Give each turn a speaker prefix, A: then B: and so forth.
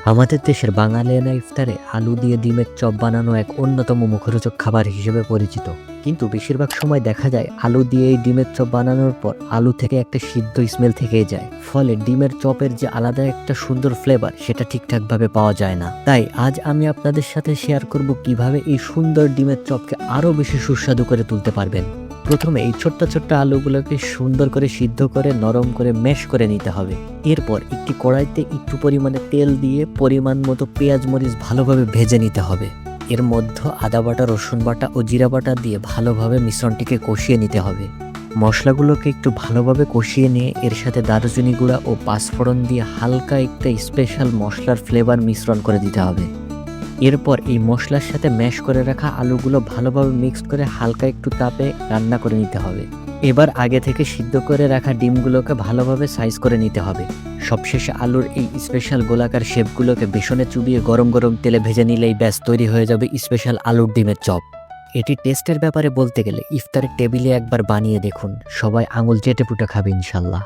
A: আমাদের দেশের বাঙালিয়ানা ইফতারে আলু দিয়ে ডিমের চপ বানানো এক অন্যতম মুখরোচক খাবার হিসেবে পরিচিত। কিন্তু বেশিরভাগ সময় দেখা যায় আলু দিয়ে এই ডিমের চপ বানানোর পর আলু থেকে একটা সিদ্ধ স্মেল থেকেই যায়, ফলে ডিমের চপের যে আলাদা একটা সুন্দর ফ্লেভার সেটা ঠিকঠাকভাবে পাওয়া যায় না। তাই আজ আমি আপনাদের সাথে শেয়ার করব কিভাবে এই সুন্দর ডিমের চপকে আরও বেশি সুস্বাদু করে তুলতে পারবেন। প্রথমে এই ছোট্ট ছোট্ট আলুগুলোকে সুন্দর করে সিদ্ধ করে নরম করে ম্যাশ করে নিতে হবে। এরপর একটি কড়াইতে একটু পরিমাণে তেল দিয়ে পরিমাণ মতো পেঁয়াজ মরিচ ভালোভাবে ভেজে নিতে হবে। এর মধ্যে আদা বাটা, রসুন বাটা ও জিরা বাটা দিয়ে ভালোভাবে মিশ্রণটিকে কষিয়ে নিতে হবে। মশলাগুলোকে একটু ভালোভাবে কষিয়ে নিয়ে এর সাথে দারুচিনি গুঁড়া ও পাঁচফোড়ন দিয়ে হালকা একটা স্পেশাল মশলার ফ্লেভার মিশ্রণ করে দিতে হবে। এরপর এই মশলার সাথে ম্যাশ করে রাখা আলুগুলো ভালোভাবে মিক্স করে হালকা একটু তাপে রান্না করে নিতে হবে। এবার আগে থেকে সিদ্ধ করে রাখা ডিমগুলোকে ভালোভাবে সাইজ করে নিতে হবে। সবশেষে আলুর এই স্পেশাল গোলাকার শেপগুলোকে বেসনে চুবিয়ে গরম গরম তেলে ভেজে নিলেই ব্যাস তৈরি হয়ে যাবে স্পেশাল আলুর ডিমের চপ। এটি টেস্টের ব্যাপারে বলতে গেলে ইফতারের টেবিলে একবার বানিয়ে দেখুন, সবাই আঙুল চেটে পুটে খাবে ইনশাল্লাহ।